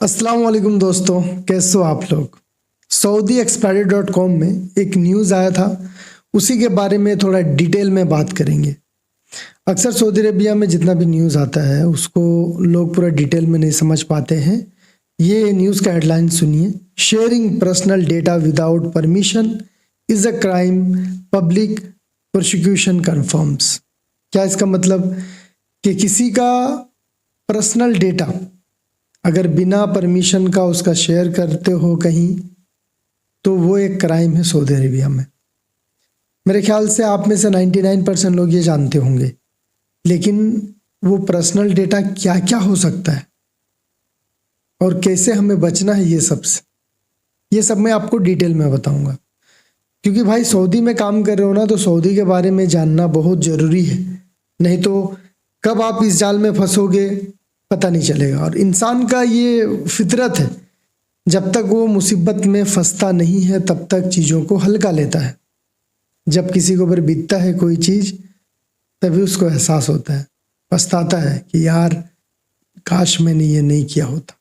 अस्सलाम वालेकुम दोस्तों, कैसे हो आप लोग। सऊदी एक्सपायरी.com में एक न्यूज़ आया था, उसी के बारे में थोड़ा डिटेल में बात करेंगे। अक्सर सऊदी अरेबिया में जितना भी न्यूज़ आता है उसको लोग पूरा डिटेल में नहीं समझ पाते हैं। ये न्यूज़ का हेडलाइन सुनिए, sharing personal data without permission is a crime, public prosecution confirms. क्या इसका मतलब कि किसी का पर्सनल डेटा अगर बिना परमिशन का उसका शेयर करते हो कहीं, तो वो एक क्राइम है सऊदी अरेबिया में। मेरे ख्याल से आप में से 99% लोग ये जानते होंगे, लेकिन वो पर्सनल डेटा क्या क्या हो सकता है और कैसे हमें बचना है, ये सब मैं आपको डिटेल में बताऊंगा। क्योंकि भाई सऊदी में काम कर रहे हो ना, तो सऊदी के बारे में जानना बहुत ज़रूरी है, नहीं तो कब आप इस जाल में फंसोगे पता नहीं चलेगा। और इंसान का ये फितरत है, जब तक वो मुसीबत में फंसता नहीं है तब तक चीज़ों को हल्का लेता है। जब किसी के ऊपर बीतता है कोई चीज़, तभी उसको एहसास होता है, पछताता है कि यार काश मैंने ये नहीं किया होता,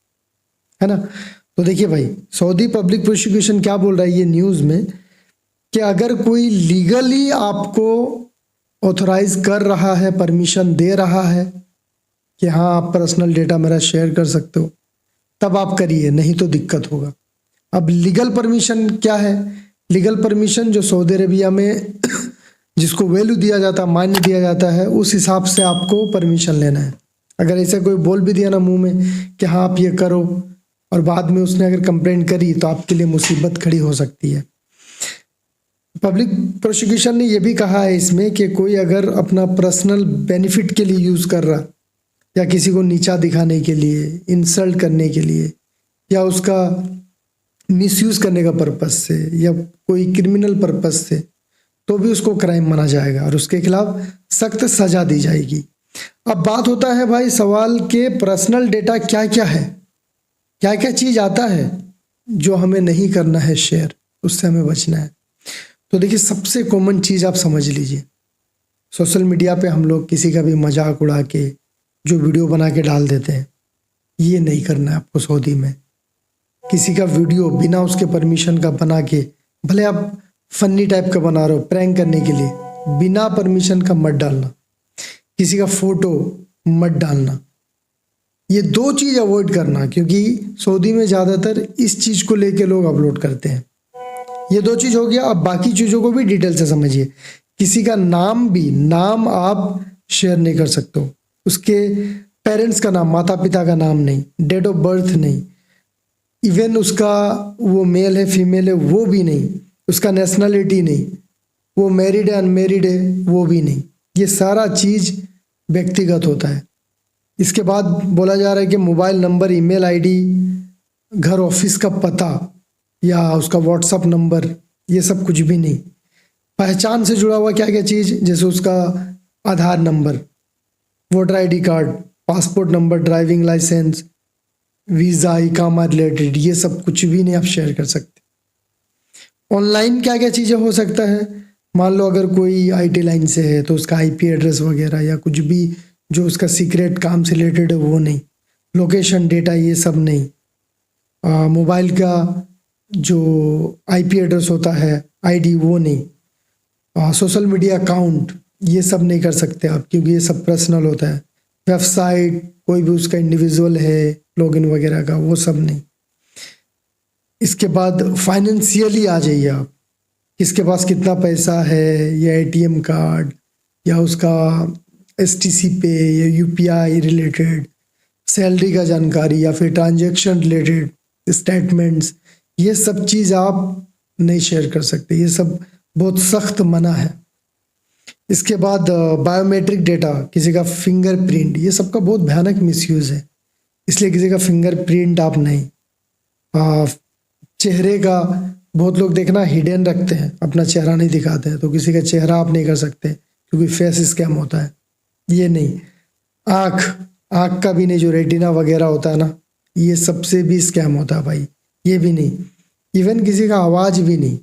है ना। तो देखिए भाई, सऊदी पब्लिक प्रोसिक्यूशन क्या बोल रहा है ये न्यूज़ में, कि अगर कोई लीगली आपको ऑथोराइज कर रहा है, परमिशन दे रहा है कि हाँ आप पर्सनल डेटा मेरा शेयर कर सकते हो, तब आप करिए, नहीं तो दिक्कत होगा। अब लीगल परमिशन क्या है? लीगल परमिशन जो सऊदी अरेबिया में जिसको वैल्यू दिया जाता है, मान्य दिया जाता है, उस हिसाब से आपको परमिशन लेना है। अगर ऐसा कोई बोल भी दिया ना मुंह में कि हाँ आप ये करो, और बाद में उसने अगर कंप्लेंट करी, तो आपके लिए मुसीबत खड़ी हो सकती है। पब्लिक प्रोसिक्यूशन ने यह भी कहा है इसमें कि कोई अगर अपना पर्सनल बेनिफिट के लिए यूज़ कर रहा, या किसी को नीचा दिखाने के लिए, इंसल्ट करने के लिए, या उसका मिसयूज़ करने का पर्पस से, या कोई क्रिमिनल पर्पस से, तो भी उसको क्राइम माना जाएगा और उसके खिलाफ सख्त सज़ा दी जाएगी। अब बात होता है भाई सवाल के पर्सनल डेटा क्या क्या है, क्या क्या चीज़ आता है जो हमें नहीं करना है शेयर, उससे हमें बचना है। तो देखिए, सबसे कॉमन चीज़ आप समझ लीजिए, सोशल मीडिया पे हम लोग किसी का भी मजाक उड़ा के जो वीडियो बना के डाल देते हैं, ये नहीं करना है आपको सऊदी में। किसी का वीडियो बिना उसके परमिशन का बना के, भले आप फनी टाइप का बना रहे हो प्रैंक करने के लिए, बिना परमिशन का मत डालना। किसी का फोटो मत डालना। ये दो चीज़ अवॉइड करना, क्योंकि सऊदी में ज़्यादातर इस चीज़ को लेके लोग अपलोड करते हैं। ये दो चीज़ हो गया। अब बाकी चीज़ों को भी डिटेल से समझिए। किसी का नाम आप शेयर नहीं कर सकते हो, उसके पेरेंट्स का नाम, माता पिता का नाम नहीं, डेट ऑफ बर्थ नहीं, इवन उसका वो मेल है फीमेल है वो भी नहीं, उसका नेशनलिटी नहीं, वो मैरिड है अनमेरिड है वो भी नहीं। ये सारा चीज़ व्यक्तिगत होता है। इसके बाद बोला जा रहा है कि मोबाइल नंबर, ईमेल आईडी, घर ऑफिस का पता या उसका व्हाट्सअप नंबर, ये सब कुछ भी नहीं। पहचान से जुड़ा हुआ क्या क्या चीज़, जैसे उसका Aadhaar number, voter ID card, passport number, driving licence, visa, इकामा रिलेटेड, ये सब कुछ भी नहीं आप शेयर कर सकते। ऑनलाइन क्या क्या चीज़ें हो सकता है, मान लो अगर कोई आईटी लाइन से है तो उसका आईपी एड्रेस वगैरह या कुछ भी जो उसका सीक्रेट काम से रिलेटेड है वो नहीं। लोकेशन डेटा ये सब नहीं। मोबाइल का जो आईपी एड्रेस होता है, आईडी, वो नहीं। सोशल मीडिया अकाउंट, ये सब नहीं कर सकते आप, क्योंकि ये सब पर्सनल होता है। वेबसाइट, कोई भी उसका इंडिविजुअल है लॉगिन वगैरह का, वो सब नहीं। इसके बाद फाइनेंशियली आ जाइए आप, किसके पास कितना पैसा है, या एटीएम कार्ड, या उसका एसटीसी पे या यूपीआई रिलेटेड, सैलरी का जानकारी, या फिर ट्रांजैक्शन रिलेटेड स्टेटमेंट्स, ये सब चीज़ आप नहीं शेयर कर सकते। ये सब बहुत सख्त मना है। इसके बाद बायोमेट्रिक डेटा, किसी का फिंगरप्रिंट, ये सब का बहुत भयानक मिसयूज़ है, इसलिए किसी का फिंगरप्रिंट आप नहीं। चेहरे का बहुत लोग देखना हिडन रखते हैं, अपना चेहरा नहीं दिखाते हैं, तो किसी का चेहरा आप नहीं कर सकते क्योंकि फेस स्कैम होता है। ये नहीं। आँख का भी नहीं, जो रेटिना वगैरह होता है ना, ये सबसे भी स्कैम होता है भाई, ये भी नहीं। इवन किसी का आवाज़ भी नहीं,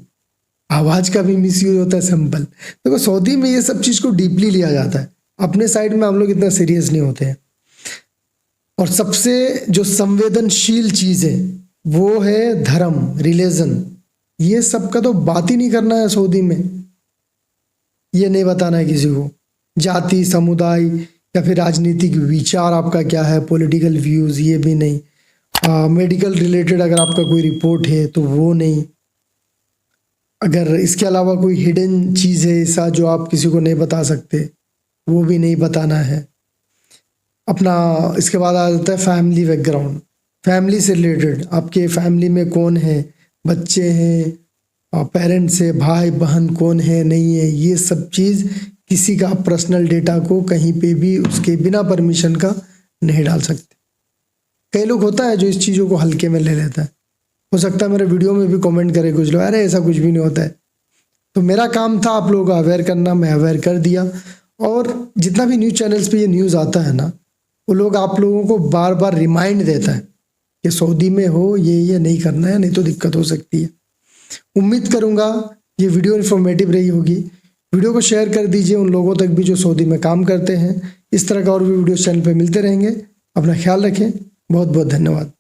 आवाज़ का भी मिसयूज होता है, सिंपल। देखो सऊदी में ये सब चीज़ को डीपली लिया जाता है, अपने साइड में हम लोग इतना सीरियस नहीं होते हैं। और सबसे जो संवेदनशील चीज़ है वो है धर्म, रिलीजन। ये सब का तो बात ही नहीं करना है सऊदी में, ये नहीं बताना है किसी को। जाति, समुदाय या फिर राजनीतिक विचार आपका क्या है, पॉलिटिकल व्यूज़, ये भी नहीं। मेडिकल रिलेटेड अगर आपका कोई रिपोर्ट है तो वो नहीं। अगर इसके अलावा कोई हिडन चीज़ है ऐसा जो आप किसी को नहीं बता सकते, वो भी नहीं बताना है अपना। इसके बाद आ जाता है फैमिली बैकग्राउंड, फैमिली से रिलेटेड। आपके फैमिली में कौन है, बच्चे हैं, पेरेंट्स है, भाई बहन कौन है, नहीं है, ये सब चीज़ किसी का पर्सनल डेटा को कहीं पे भी उसके बिना परमिशन का नहीं डाल सकते। कई लोग होता है जो इस चीज़ों को हल्के में ले लेता है। हो सकता है मेरे वीडियो में भी कमेंट करे कुछ लोग, अरे ऐसा कुछ भी नहीं होता है। तो मेरा काम था आप लोगों को अवेयर करना, मैं अवेयर कर दिया। और जितना भी न्यूज़ चैनल्स पे ये न्यूज़ आता है ना, वो लोग आप लोगों को बार बार रिमाइंड देता है कि सऊदी में हो ये नहीं करना है, नहीं तो दिक्कत हो सकती है। उम्मीद करूँगा ये वीडियो इन्फॉर्मेटिव रही होगी। वीडियो को शेयर कर दीजिए उन लोगों तक भी जो सऊदी में काम करते हैं। इस तरह का और भी वीडियो चैनल पे मिलते रहेंगे। अपना ख्याल रखें। बहुत बहुत धन्यवाद।